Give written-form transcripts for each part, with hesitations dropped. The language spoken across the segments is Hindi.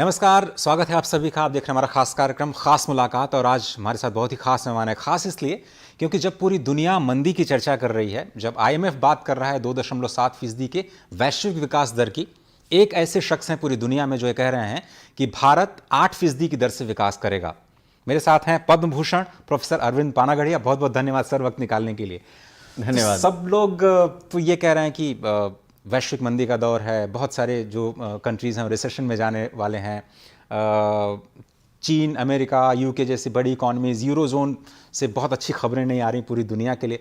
नमस्कार, स्वागत है आप सभी का। आप देख रहे हैं हमारा खास कार्यक्रम खास मुलाकात। और आज हमारे साथ बहुत ही खास मेहमान है। खास इसलिए क्योंकि जब पूरी दुनिया मंदी की चर्चा कर रही है, जब आईएमएफ बात कर रहा है 2.7% के वैश्विक विकास दर की, एक ऐसे शख्स हैं पूरी दुनिया में जो ये कह रहे हैं कि भारत 8% की दर से विकास करेगा। मेरे साथ हैं पद्म भूषण प्रोफेसर अरविंद पानागढ़िया। बहुत बहुत धन्यवाद सर वक्त निकालने के लिए। धन्यवाद। सब लोग तो ये कह रहे हैं कि वैश्विक मंदी का दौर है, बहुत सारे जो कंट्रीज़ हैं रिसेशन में जाने वाले हैं। चीन, अमेरिका, यूके जैसी बड़ी इकॉनमीज़, यूरोजोन से बहुत अच्छी खबरें नहीं आ रही पूरी दुनिया के लिए।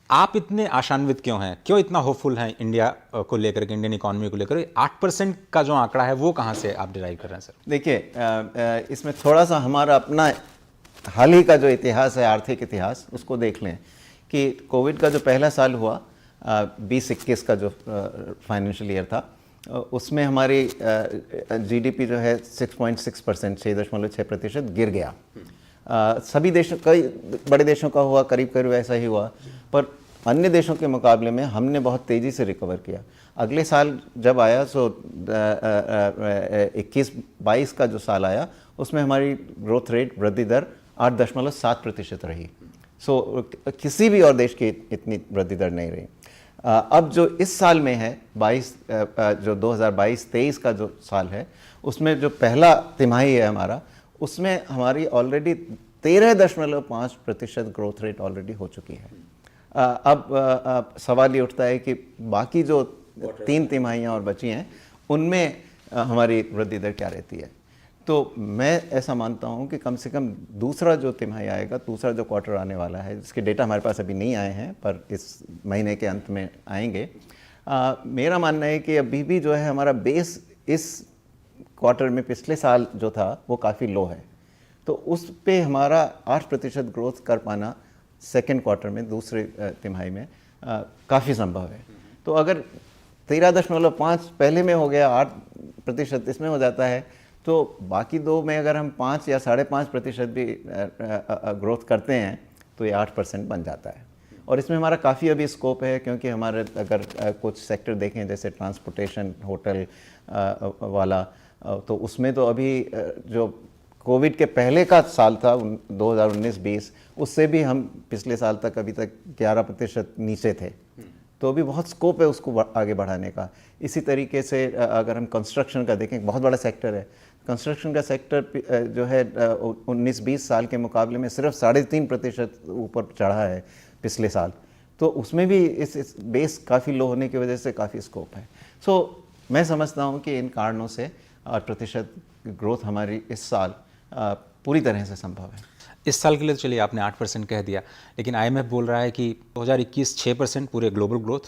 आप इतने आशान्वित क्यों हैं, क्यों इतना होपफुल हैं इंडिया को लेकर के, इंडियन इकॉनमी को लेकर? 8% का जो आंकड़ा है वो कहाँ से आप डिराइव कर रहे हैं सर? देखिए, इसमें थोड़ा सा हमारा अपना हाल ही का जो इतिहास है, आर्थिक इतिहास, उसको देख लें कि कोविड का जो पहला साल हुआ 2021 का जो फाइनेंशियल ईयर था, उसमें हमारी जीडीपी जो है 6.6%, 6.6% गिर गया। सभी देशों, कई बड़े देशों का हुआ, करीब करीब ऐसा ही हुआ, पर अन्य देशों के मुकाबले में हमने बहुत तेज़ी से रिकवर किया। अगले साल जब आया सो 21-22 का जो साल आया, उसमें हमारी ग्रोथ रेट, वृद्धि दर 8.7% रही। सो किसी भी और देश की इतनी वृद्धि दर नहीं रही। अब जो इस साल में है 22 जो 2022-23 का जो साल है, उसमें जो पहला तिमाही है हमारा, उसमें हमारी ऑलरेडी 13.5% ग्रोथ रेट ऑलरेडी हो चुकी है। अब सवाल ये उठता है कि बाकी जो 3 तिमाहियाँ और बची हैं, उनमें हमारी वृद्धि दर क्या रहती है। तो मैं ऐसा मानता हूं कि कम से कम दूसरा जो तिमाही आएगा, दूसरा जो क्वार्टर आने वाला है, जिसके डेटा हमारे पास अभी नहीं आए हैं पर इस महीने के अंत में आएंगे, मेरा मानना है कि अभी भी जो है हमारा बेस इस क्वार्टर में पिछले साल जो था वो काफ़ी लो है। तो उस पे हमारा 8% ग्रोथ कर पाना सेकेंड क्वार्टर में, दूसरे तिमाही में काफ़ी संभव है। तो अगर 13.5 पहले में हो गया, 8% इसमें हो जाता है, तो बाकी दो में अगर हम 5 या 5.5% भी ग्रोथ करते हैं तो ये 8% बन जाता है। और इसमें हमारा काफ़ी अभी स्कोप है, क्योंकि हमारे अगर कुछ सेक्टर देखें जैसे ट्रांसपोर्टेशन, होटल वाला, तो उसमें तो अभी जो कोविड के पहले का साल था 2019-20, उससे भी हम पिछले साल तक अभी तक 11% नीचे थे। तो अभी बहुत स्कोप है उसको आगे बढ़ाने का। इसी तरीके से अगर हम कंस्ट्रक्शन का देखें, बहुत बड़ा सेक्टर है। कंस्ट्रक्शन का सेक्टर जो है 19-20 साल के मुकाबले में सिर्फ 3.5% ऊपर चढ़ा है पिछले साल। तो उसमें भी इस बेस काफ़ी लो होने की वजह से काफ़ी स्कोप है। सो मैं समझता हूँ कि इन कारणों से 8% ग्रोथ हमारी इस साल पूरी तरह से संभव है। इस साल के लिए तो चलिए आपने 8% कह दिया, लेकिन आईएमएफ बोल रहा है कि 2021 6% पूरे ग्लोबल ग्रोथ,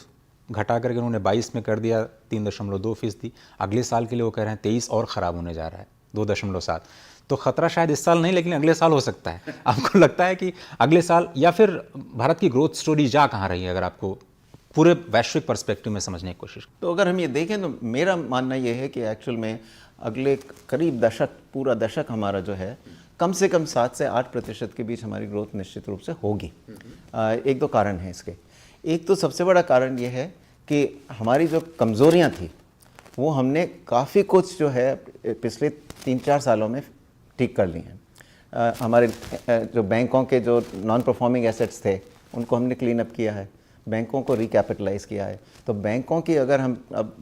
घटा करके उन्होंने 22 में कर दिया 3.2%। अगले साल के लिए वो कह रहे हैं 23 और ख़राब होने जा रहा है 2.7। तो खतरा शायद इस साल नहीं लेकिन अगले साल हो सकता है। आपको लगता है कि अगले साल, या फिर भारत की ग्रोथ स्टोरी जा कहाँ रही है, अगर आपको पूरे वैश्विक पर्सपेक्टिव में समझने की कोशिश? तो अगर हम ये देखें तो मेरा मानना ये है कि एक्चुअल में अगले करीब दशक, पूरा दशक हमारा जो है, कम से कम 7 से 8% के बीच हमारी ग्रोथ निश्चित रूप से होगी। एक दो कारण हैं इसके। एक तो सबसे बड़ा कारण ये है कि हमारी जो कमज़ोरियाँ थी वो हमने काफ़ी कुछ जो है पिछले 3-4 सालों में ठीक कर ली हैं। हमारे जो बैंकों के जो नॉन परफॉर्मिंग एसेट्स थे उनको हमने क्लीन अप किया है, बैंकों को रिकैपिटलाइज किया है। तो बैंकों की अगर हम अब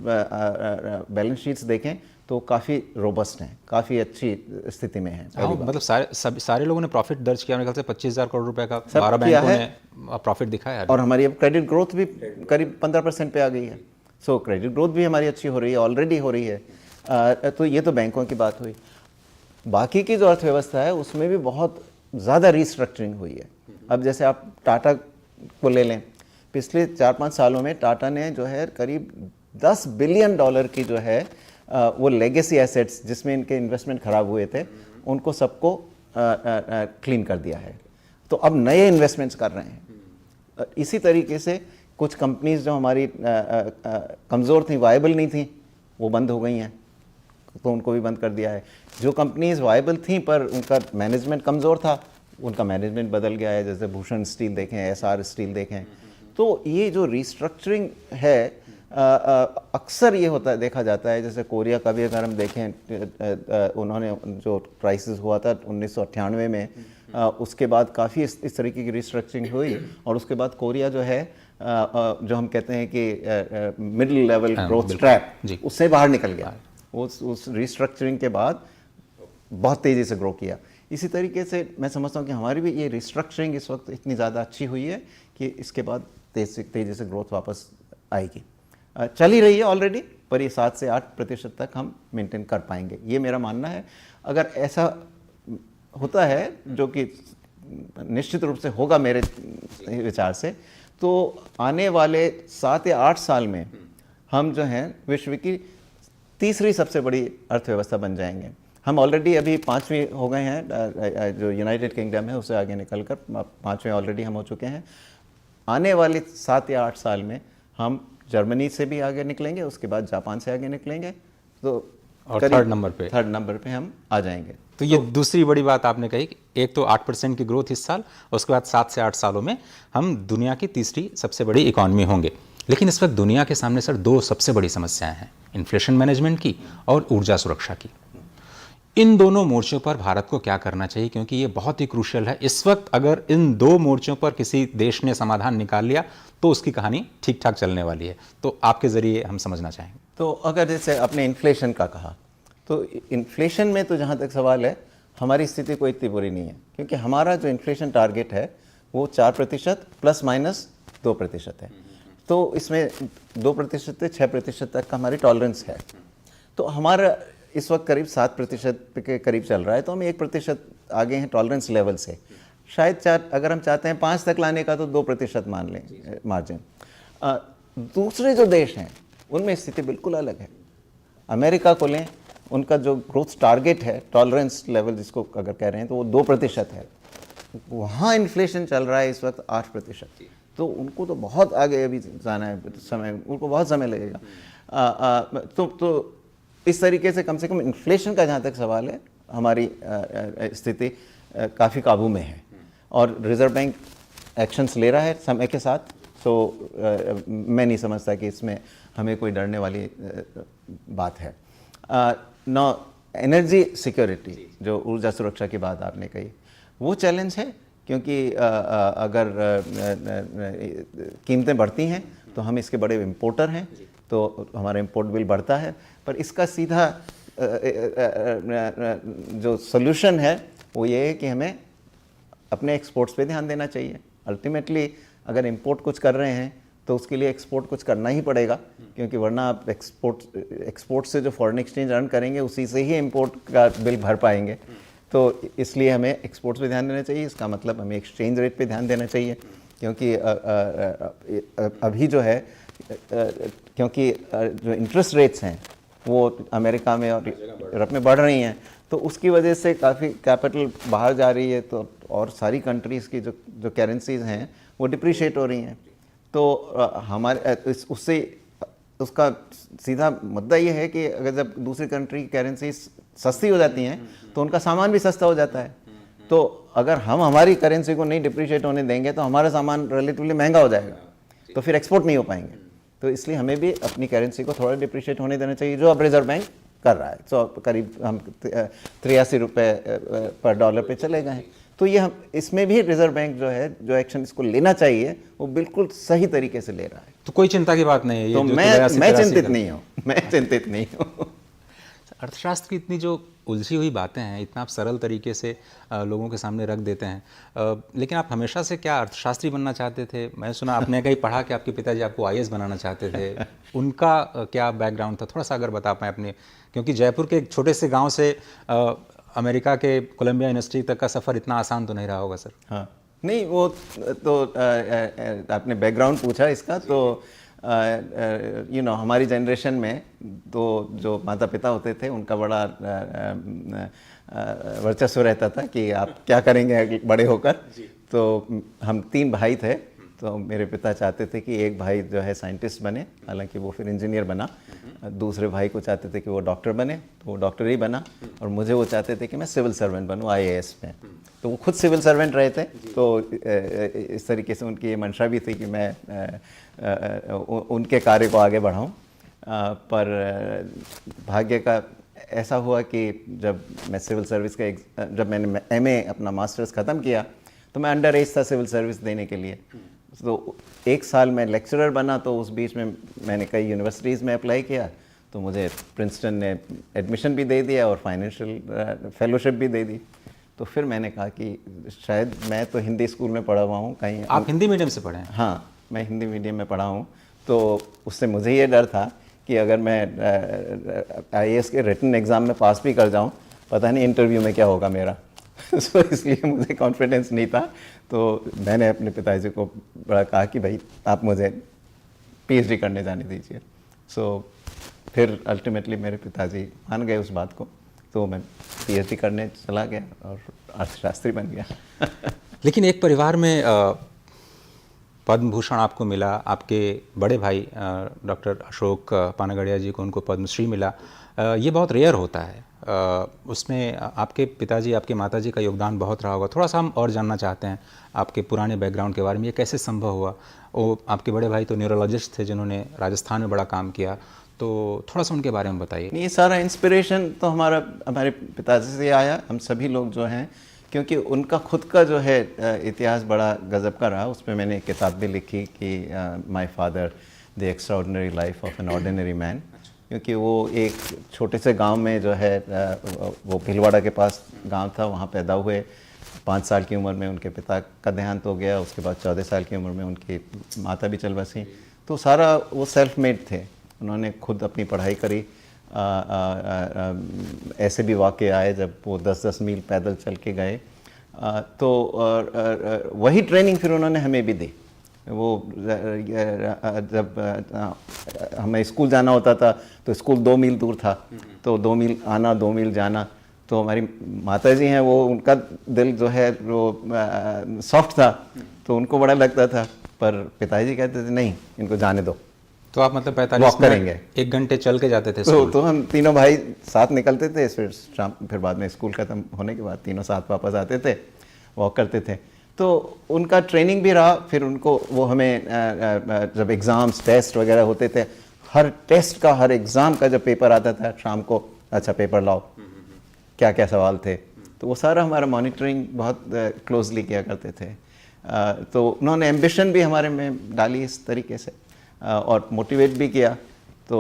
बैलेंस शीट्स देखें तो काफ़ी रोबस्ट हैं, काफ़ी अच्छी स्थिति में हैं। मतलब सारे लोगों ने प्रॉफिट दर्ज किया। मेरे ख्याल से 25,000 करोड़ रुपए का 12 बैंकों ने प्रॉफिट दिखाया है। और हमारी अब क्रेडिट ग्रोथ भी करीब 15% पे आ गई है। सो क्रेडिट ग्रोथ भी हमारी अच्छी हो रही है, ऑलरेडी हो रही है। तो ये तो बैंकों की बात हुई। बाकी की जो अर्थव्यवस्था है उसमें भी बहुत ज़्यादा रिस्ट्रक्चरिंग हुई है। अब जैसे आप टाटा को ले लें, पिछले 4-5 सालों में टाटा ने जो है करीब $10 बिलियन की जो है वो लेगेसी एसेट्स, जिसमें इनके इन्वेस्टमेंट ख़राब हुए थे, उनको सबको क्लीन कर दिया है। तो अब नए इन्वेस्टमेंट्स कर रहे हैं। इसी तरीके से कुछ कंपनीज जो हमारी कमज़ोर थी, वायबल नहीं थी, वो बंद हो गई हैं, तो उनको भी बंद कर दिया है। जो कंपनीज वायबल थी पर उनका मैनेजमेंट कमज़ोर था, उनका मैनेजमेंट बदल गया है। जैसे भूषण स्टील देखें, एसआर स्टील देखें। तो ये जो रिस्ट्रक्चरिंग है अक्सर ये होता है, देखा जाता है, जैसे कोरिया का भी अगर हम देखें, उन्होंने जो क्राइसिस हुआ था 1998 में, उसके बाद काफ़ी इस तरीके की रिस्ट्रक्चरिंग हुई, और उसके बाद कोरिया जो है जो हम कहते हैं कि मिडिल लेवल ग्रोथ ट्रैप, उससे बाहर निकल गया। उस रिस्ट्रक्चरिंग के बाद बहुत तेज़ी से ग्रो किया। इसी तरीके से मैं समझता हूँ कि हमारी भी ये रिस्ट्रक्चरिंग इस वक्त इतनी ज़्यादा अच्छी हुई है कि इसके बाद तेज़ी से ग्रोथ वापस आएगी। चल ही रही है ऑलरेडी, पर ये 7 से 8% तक हम मेंटेन कर पाएंगे, ये मेरा मानना है। अगर ऐसा होता है, जो कि निश्चित रूप से होगा मेरे विचार से, तो आने वाले 7 या 8 साल में हम जो हैं विश्व की तीसरी सबसे बड़ी अर्थव्यवस्था बन जाएंगे। हम ऑलरेडी अभी 5वीं हो गए हैं, जो यूनाइटेड किंगडम है उससे आगे निकलकर 5वें ऑलरेडी हम हो चुके हैं। आने वाले 7 या 8 साल में हम जर्मनी से भी आगे निकलेंगे, उसके बाद जापान से आगे निकलेंगे, तो और थर्ड नंबर पे हम आ जाएंगे। तो ये दूसरी बड़ी बात आपने कही कि एक तो 8% की ग्रोथ इस साल, उसके बाद 7 से 8 सालों में हम दुनिया की तीसरी सबसे बड़ी इकॉनमी होंगे। लेकिन इस वक्त दुनिया के सामने सर 2 सबसे बड़ी समस्याएं हैं, इन्फ्लेशन मैनेजमेंट की और ऊर्जा सुरक्षा की। इन दोनों मोर्चों पर भारत को क्या करना चाहिए, क्योंकि ये बहुत ही क्रूशियल है इस वक्त। अगर इन 2 मोर्चों पर किसी देश ने समाधान निकाल लिया तो उसकी कहानी ठीक ठाक चलने वाली है। तो आपके ज़रिए हम समझना चाहेंगे। तो अगर जैसे आपने इन्फ्लेशन का कहा, तो इन्फ्लेशन में तो जहाँ तक सवाल है, हमारी स्थिति कोई इतनी बुरी नहीं है, क्योंकि हमारा जो इन्फ्लेशन टारगेट है वो 4% ±2% है। तो इसमें 2% से 6% तक का हमारी टॉलरेंस है। तो हमारा इस वक्त करीब 7% के करीब चल रहा है, तो हम 1% आगे हैं टॉलरेंस लेवल से। शायद अगर हम चाहते हैं 5 तक लाने का, तो 2% मान लें मार्जिन। दूसरे जो देश हैं उनमें स्थिति बिल्कुल अलग है। अमेरिका को लें, उनका जो ग्रोथ टारगेट है, टॉलरेंस लेवल जिसको अगर कह रहे हैं, तो वो 2% है। वहाँ इन्फ्लेशन चल रहा है इस वक्त 8%। तो उनको तो बहुत आगे अभी जाना है, उनको बहुत समय लगेगा। तो इस तरीके से कम इन्फ्लेशन का जहाँ तक सवाल है, हमारी स्थिति काफ़ी काबू में है, और रिज़र्व बैंक एक्शंस ले रहा है समय के साथ। तो मैं नहीं समझता कि इसमें हमें कोई डरने वाली बात है। नौ एनर्जी सिक्योरिटी, जो ऊर्जा सुरक्षा की बात आपने कही, वो चैलेंज है, क्योंकि अगर कीमतें बढ़ती हैं तो हम इसके बड़े इम्पोर्टर हैं, तो हमारा इम्पोर्ट बिल बढ़ता है। पर इसका सीधा जो सॉल्यूशन है वो ये है कि हमें अपने एक्सपोर्ट्स पे ध्यान देना चाहिए। अल्टीमेटली अगर इंपोर्ट कुछ कर रहे हैं तो उसके लिए एक्सपोर्ट कुछ करना ही पड़ेगा, क्योंकि वरना आप एक्सपोर्ट से जो फॉरेन एक्सचेंज अर्न करेंगे उसी से ही इंपोर्ट का बिल भर पाएंगे। तो इसलिए हमें एक्सपोर्ट्स पे ध्यान देना चाहिए। इसका मतलब हमें एक्सचेंज रेट पे ध्यान देना चाहिए, क्योंकि अभी जो है, क्योंकि जो इंटरेस्ट रेट्स हैं वो अमेरिका में और यूरोप में बढ़ रही हैं, तो उसकी वजह से काफ़ी कैपिटल बाहर जा रही है, तो और सारी कंट्रीज़ की जो करेंसीज़ हैं वो डिप्रिशिएट हो रही हैं। तो हमारे उससे उसका सीधा मुद्दा ये है कि अगर जब दूसरी कंट्री की करेंसी सस्ती हो जाती हैं तो उनका सामान भी सस्ता हो जाता है। तो अगर हम हमारी करेंसी को नहीं डिप्रिशिएट होने देंगे तो हमारा सामान रिलेटिवली महंगा हो जाएगा, तो फिर एक्सपोर्ट नहीं हो पाएंगे। तो इसलिए हमें भी अपनी करेंसी को थोड़ा डिप्रिशिएट होने देना चाहिए, जो अब रिजर्व बैंक कर रहा है। तो करीब हम 83 रुपये पर डॉलर पे चले गए हैं। तो ये हम इसमें भी रिजर्व बैंक जो है, जो एक्शन इसको लेना चाहिए वो बिल्कुल सही तरीके से ले रहा है। तो कोई चिंता की बात नहीं है। तो मैं चिंतित नहीं हूँ। अर्थशास्त्र की इतनी जो उलझी हुई बातें हैं, इतना आप सरल तरीके से लोगों के सामने रख देते हैं, लेकिन आप हमेशा से क्या अर्थशास्त्री बनना चाहते थे? मैं सुना आपने कहीं पढ़ा कि आपके पिताजी आपको IAS बनाना चाहते थे। उनका क्या बैकग्राउंड था, थोड़ा सा अगर बता पाएँ अपने, क्योंकि जयपुर के एक छोटे से गांव से अमेरिका के कोलंबिया यूनिवर्सिटी तक का सफ़र इतना आसान तो नहीं रहा होगा सर। हाँ, नहीं, वो तो आपने बैकग्राउंड पूछा इसका, तो हमारी जनरेशन में तो जो माता पिता होते थे उनका बड़ा वर्चस्व रहता था कि आप क्या करेंगे बड़े होकर। तो हम 3 भाई थे, तो मेरे पिता चाहते थे कि एक भाई जो है साइंटिस्ट बने, हालांकि वो फिर इंजीनियर बना। दूसरे भाई को चाहते थे कि वो डॉक्टर बने, तो वो डॉक्टर ही बना। और मुझे वो चाहते थे कि मैं सिविल सर्वेंट बनूँ, IAS में। तो वो खुद सिविल सर्वेंट रहे थे, तो इस तरीके से उनकी ये मंशा भी थी कि मैं उनके कार्य को आगे बढ़ाऊं। पर भाग्य का ऐसा हुआ कि जब मैं सिविल सर्विस का जब मैंने एमए अपना मास्टर्स ख़त्म किया तो मैं अंडर एज था सिविल सर्विस देने के लिए। तो एक साल में लेक्चरर बना, तो उस बीच में मैंने कई यूनिवर्सिटीज़ में अप्लाई किया, तो मुझे प्रिंसटन ने एडमिशन भी दे दिया और फाइनेंशियल फेलोशिप भी दे दी। तो फिर मैंने कहा कि शायद मैं तो हिंदी स्कूल में पढ़ा हुआ हूँ, कहीं आप हिंदी मीडियम से पढ़े हैं? हाँ, मैं हिंदी मीडियम में पढ़ा हूँ। तो उससे मुझे ये डर था कि अगर मैं आईएएस के रिटन एग्ज़ाम में पास भी कर जाऊँ, पता नहीं इंटरव्यू में क्या होगा मेरा। सो इसलिए मुझे कॉन्फिडेंस नहीं था। तो मैंने अपने पिताजी को बड़ा कहा कि भाई आप मुझे पीएचडी करने जाने दीजिए। सो फिर अल्टीमेटली मेरे पिताजी मान गए उस बात को, तो मैं पीएचडी करने चला गया और अर्थशास्त्री बन गया। लेकिन एक परिवार में पद्म भूषण आपको मिला, आपके बड़े भाई डॉक्टर अशोक पानागड़िया जी को उनको पद्मश्री मिला, ये बहुत रेयर होता है। उसमें आपके पिताजी, आपके माताजी का योगदान बहुत रहा होगा। थोड़ा सा हम और जानना चाहते हैं आपके पुराने बैकग्राउंड के बारे में, ये कैसे संभव हुआ? वो आपके बड़े भाई तो न्यूरोलॉजिस्ट थे जिन्होंने राजस्थान में बड़ा काम किया, तो थोड़ा सा उनके बारे में बताइए। ये सारा इंस्पिरेशन तो हमारे पिताजी से आया, हम सभी लोग जो हैं, क्योंकि उनका खुद का जो है इतिहास बड़ा गज़ब का रहा। उसमें मैंने एक किताब भी लिखी कि my father the extraordinary life of an ordinary man, क्योंकि वो एक छोटे से गांव में जो है वो भीलवाड़ा के पास गांव था, वहाँ पैदा हुए। 5 साल की उम्र में उनके पिता का देहांत हो गया, उसके बाद 14 साल की उम्र में उनकी माता भी चल बसी। तो सारा वो सेल्फ मेड थे, उन्होंने खुद अपनी पढ़ाई करी। ऐसे भी वाक़े आए जब वो 10-10 मील पैदल चल के गए। तो वही ट्रेनिंग फिर उन्होंने हमें भी दी। वो जब हमें स्कूल जाना होता था तो स्कूल 2 मील दूर था, तो 2 मील आना 2 मील जाना। तो हमारी माताजी हैं, वो उनका दिल जो है वो सॉफ्ट था, तो उनको बड़ा लगता था, पर पिताजी कहते थे नहीं, इनको जाने दो। तो आप मतलब 45 मिनट 1 घंटे चल के जाते थे स्कूल? तो हम तीनों भाई साथ निकलते थे, फिर शाम, फिर बाद में स्कूल ख़त्म होने के बाद तीनों साथ वापस आते थे, वॉक करते थे। तो उनका ट्रेनिंग भी रहा। फिर उनको वो हमें जब एग्ज़ाम्स टेस्ट वगैरह होते थे, हर टेस्ट का, हर एग्ज़ाम का जब पेपर आता था शाम को, अच्छा पेपर लाओ, क्या क्या सवाल थे, तो वो सारा हमारा मॉनिटरिंग बहुत क्लोजली किया करते थे। तो उन्होंने एम्बिशन भी हमारे में डाली इस तरीके से, और मोटिवेट भी किया। तो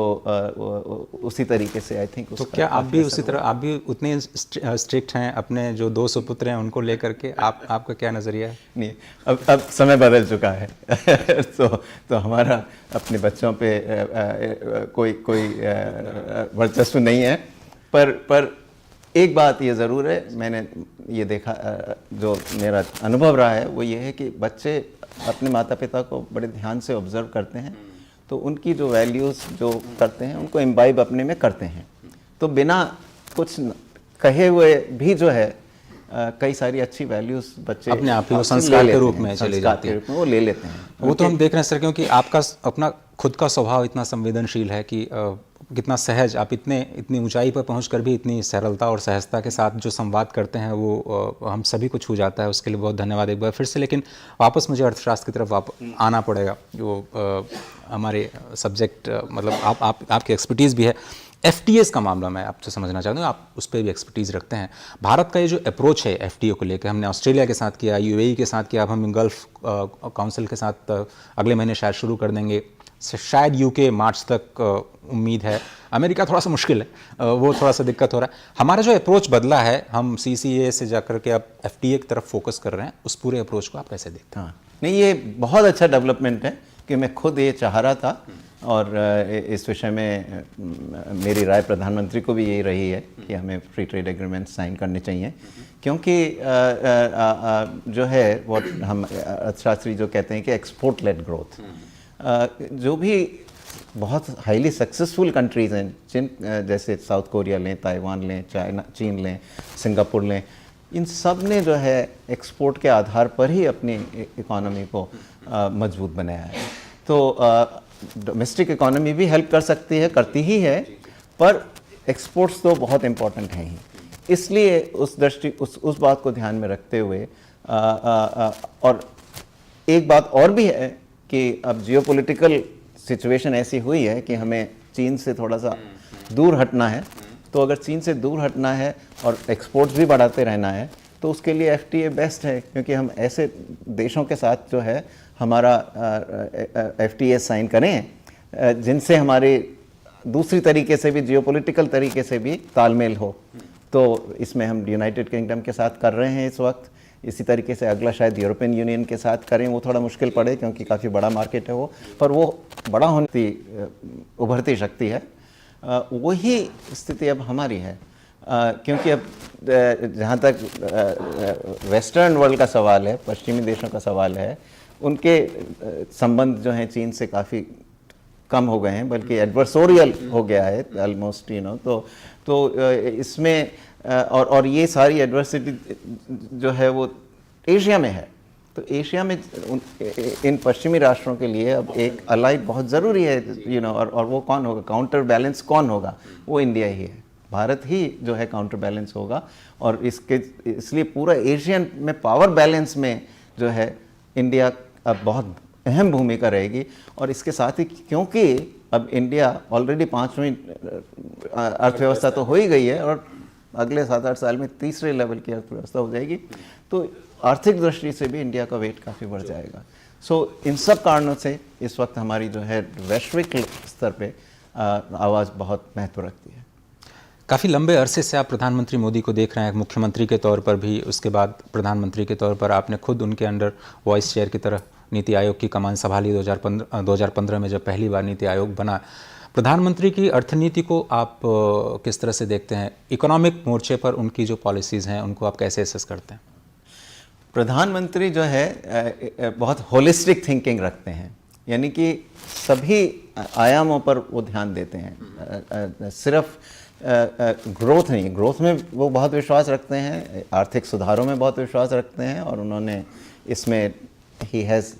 उसी तरीके से आई थिंक। तो क्या आप भी उसी तरह, आप भी उतने स्ट्रिक्ट हैं अपने जो 2 सुपुत्र हैं उनको लेकर के? आपका क्या नज़रिया है? नहीं, अब समय बदल चुका है। तो हमारा अपने बच्चों पे कोई वर्चस्व नहीं है। पर एक बात ये ज़रूर है, मैंने ये देखा, जो मेरा अनुभव रहा है वो ये है कि बच्चे अपने माता पिता को बड़े ध्यान से ऑब्ज़र्व करते हैं, तो उनकी जो वैल्यूज़ जो करते हैं उनको इम्बाइब अपने में करते हैं। तो बिना कुछ कहे हुए भी जो है कई सारी अच्छी वैल्यूज़ बच्चे अपने आप ही वो संस्कार के रूप में चले जाते हैं, वो ले लेते हैं। वो तो हम देख रहे हैं सर, क्योंकि आपका अपना खुद का स्वभाव इतना संवेदनशील है कि कितना सहज, आप इतनी ऊंचाई पर पहुंचकर भी इतनी सरलता और सहजता के साथ जो संवाद करते हैं वो हम सभी को छू जाता है। उसके लिए बहुत धन्यवाद एक बार फिर से। लेकिन वापस मुझे अर्थशास्त्र की तरफ आना पड़ेगा, जो हमारे सब्जेक्ट, मतलब आपकी एक्सपर्टीज़ भी है। एफटीएस का मामला मैं आपसे समझना चाहता हूँ, आप उस पर भी एक्सपर्टीज़ रखते हैं। भारत का ये जो अप्रोच है एफटीए को लेकर, हमने ऑस्ट्रेलिया के साथ किया, यूएई के साथ किया, अब हम गल्फ काउंसिल के साथ अगले महीने शायद शुरू कर देंगे, शायद यूके मार्च तक उम्मीद है। अमेरिका थोड़ा सा मुश्किल है, वो थोड़ा सा दिक्कत हो रहा है। हमारा जो अप्रोच बदला है, हम सीसीए से जाकर के अब एफटीए की तरफ फोकस कर रहे हैं, उस पूरे अप्रोच को आप कैसे देखते हैं? हाँ, नहीं, ये बहुत अच्छा डेवलपमेंट है कि मैं खुद ये चाह रहा था, और इस विषय में मेरी राय प्रधानमंत्री को भी यही रही है कि हमें फ्री ट्रेड एग्रीमेंट साइन करने चाहिए, क्योंकि जो है वो हम अर्थशास्त्री जो कहते हैं कि एक्सपोर्ट लेड ग्रोथ, जो भी बहुत हाईली सक्सेसफुल कंट्रीज़ हैं, जिन जैसे साउथ कोरिया लें, ताइवान लें, चाइना, चीन लें, सिंगापुर लें, इन सब ने जो है एक्सपोर्ट के आधार पर ही अपनी इकोनॉमी को मजबूत बनाया है। तो डोमेस्टिक इकोनॉमी भी हेल्प कर सकती है, करती ही है, पर एक्सपोर्ट्स तो बहुत इम्पोर्टेंट हैं ही। इसलिए उस बात को ध्यान में रखते हुए और एक बात और भी है कि अब जियोपॉलिटिकल सिचुएशन ऐसी हुई है कि हमें चीन से थोड़ा सा दूर हटना है। तो अगर चीन से दूर हटना है और एक्सपोर्ट्स भी बढ़ाते रहना है तो उसके लिए FTA बेस्ट है, क्योंकि हम ऐसे देशों के साथ जो है हमारा FTA साइन करें जिनसे हमारे दूसरी तरीके से भी जियोपॉलिटिकल तरीके से भी तालमेल हो। तो इसमें हम यूनाइटेड किंगडम के साथ कर रहे हैं इस वक्त, इसी तरीके से अगला शायद यूरोपियन यूनियन के साथ करें, वो थोड़ा मुश्किल पड़े क्योंकि काफ़ी बड़ा मार्केट है वो, पर वो बड़ा होने उभरती शक्ति है। वही स्थिति अब हमारी है, क्योंकि अब जहाँ तक वेस्टर्न वर्ल्ड का सवाल है, पश्चिमी देशों का सवाल है, उनके संबंध जो हैं चीन से काफ़ी कम हो गए हैं, बल्कि एडवर्सोरियल हो गया है ऑलमोस्ट, तो इसमें और ये सारी एडवर्सिटी जो है वो एशिया में है। तो एशिया में इन पश्चिमी राष्ट्रों के लिए अब एक अलाइ बहुत ज़रूरी है, और वो कौन होगा, काउंटर बैलेंस कौन होगा, वो इंडिया ही है, भारत ही जो है काउंटर बैलेंस होगा। और इसलिए पूरा एशियन में पावर बैलेंस में जो है इंडिया अब बहुत अहम भूमिका रहेगी। और इसके साथ ही क्योंकि अब इंडिया ऑलरेडी 5वीं अर्थव्यवस्था तो हो ही गई है और अगले 7-8 साल में तीसरे लेवल की अर्थव्यवस्था हो जाएगी, तो आर्थिक दृष्टि से भी इंडिया का वेट काफ़ी बढ़ जाएगा। इन सब कारणों से इस वक्त हमारी जो है वैश्विक स्तर पे आवाज़ बहुत महत्व रखती है। काफ़ी लंबे अरसे से आप प्रधानमंत्री मोदी को देख रहे हैं, मुख्यमंत्री के तौर पर भी, उसके बाद प्रधानमंत्री के तौर पर आपने खुद उनके अंडर वाइस चेयर की तरह नीति आयोग की कमान संभाली 2015 में जब पहली बार नीति आयोग बना। प्रधानमंत्री की अर्थनीति को आप किस तरह से देखते हैं? इकोनॉमिक मोर्चे पर उनकी जो पॉलिसीज़ हैं उनको आप कैसे असेस करते हैं? प्रधानमंत्री जो है बहुत होलिस्टिक थिंकिंग रखते हैं, यानी कि सभी आयामों पर वो ध्यान देते हैं, सिर्फ ग्रोथ नहीं, ग्रोथ में वो बहुत विश्वास रखते हैं, आर्थिक सुधारों में बहुत विश्वास रखते हैं, और उन्होंने इसमें ही has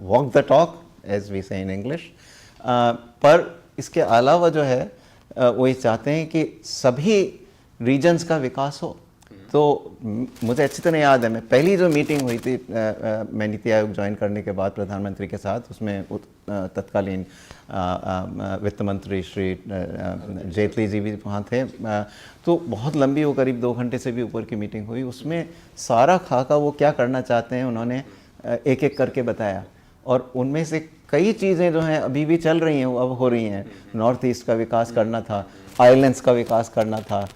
walk the talk as we say in English. पर इसके अलावा जो है वो ये चाहते हैं कि सभी रीजन्स का विकास हो। तो मुझे अच्छी तरह याद है, मैं पहली जो मीटिंग हुई थी मैं नीति आयोग ज्वाइन करने के बाद प्रधानमंत्री के साथ, उसमें तत्कालीन वित्त मंत्री श्री जेटली जी भी वहाँ थे, तो बहुत लंबी, वो करीब 2 घंटे से भी ऊपर की मीटिंग हुई। उसमें सारा खाका वो क्या करना चाहते हैं उन्होंने एक एक करके बताया, और उनमें से कई चीज़ें जो हैं अभी भी चल रही हैं, वो अब हो रही हैं। नॉर्थ ईस्ट का विकास करना था, आइलैंड्स का विकास करना था,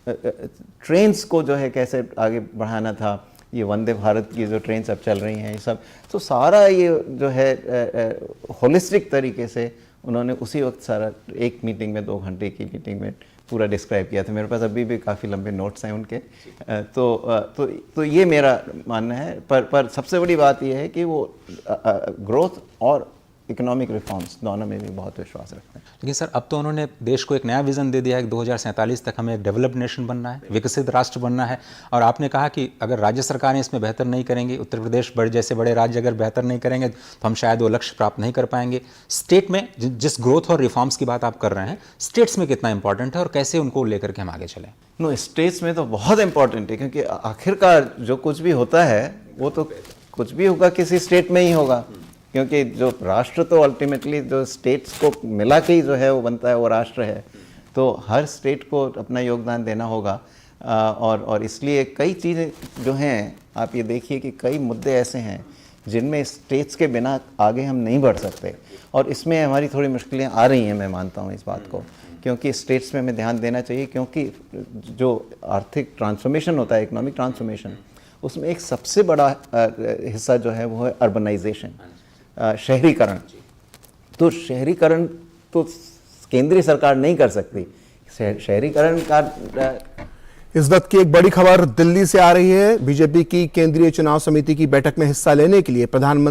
ट्रेन्स को जो है कैसे आगे बढ़ाना था, ये वंदे भारत की जो ट्रेन्स अब चल रही हैं, ये सब, तो सारा ये जो है होलिस्टिक तरीके से उन्होंने उसी वक्त सारा एक मीटिंग में 2 घंटे की मीटिंग में पूरा डिस्क्राइब किया था। मेरे पास अभी भी काफ़ी लंबे नोट्स हैं उनके। तो ये मेरा मानना है। पर सबसे बड़ी बात ये है कि वो ग्रोथ और इकोनॉमिक रिफॉर्म्स दोनों में भी बहुत विश्वास रखते हैं। लेकिन सर, अब तो उन्होंने देश को एक नया विज़न दे दिया है कि 2047 तक हमें एक डेवलप्ड नेशन बनना है, विकसित राष्ट्र बनना है। और आपने कहा कि अगर राज्य सरकारें इसमें बेहतर नहीं करेंगी, उत्तर प्रदेश जैसे बड़े राज्य अगर बेहतर नहीं करेंगे तो हम शायद वो लक्ष्य प्राप्त नहीं कर पाएंगे। स्टेट में जिस ग्रोथ और रिफॉर्म्स की बात आप कर रहे हैं, स्टेट्स में कितना इंपॉर्टेंट है और कैसे उनको लेकर के हम आगे चलें? नो, स्टेट्स में तो बहुत इंपॉर्टेंट है, क्योंकि आखिरकार जो कुछ भी होता है वो तो कुछ भी होगा किसी स्टेट में ही होगा, क्योंकि जो राष्ट्र तो अल्टीमेटली जो स्टेट्स को मिला के ही जो है वो बनता है, वो राष्ट्र है। तो हर स्टेट को अपना योगदान देना होगा, और इसलिए कई चीज़ें जो हैं, आप ये देखिए कि कई मुद्दे ऐसे हैं जिनमें स्टेट्स के बिना आगे हम नहीं बढ़ सकते, और इसमें हमारी थोड़ी मुश्किलें आ रही हैं, मैं मानता हूँ इस बात को, क्योंकि स्टेट्स में हमें ध्यान देना चाहिए, क्योंकि जो आर्थिक ट्रांसफॉर्मेशन होता है, इकोनॉमिक ट्रांसफॉर्मेशन, उसमें एक सबसे बड़ा हिस्सा जो है वो है अर्बनाइजेशन, शहरीकरण। तो शहरीकरण तो केंद्रीय सरकार नहीं कर सकती, शहरीकरण का। इस वक्त की एक बड़ी खबर दिल्ली से आ रही है। बीजेपी की केंद्रीय चुनाव समिति की बैठक में हिस्सा लेने के लिए प्रधानमंत्री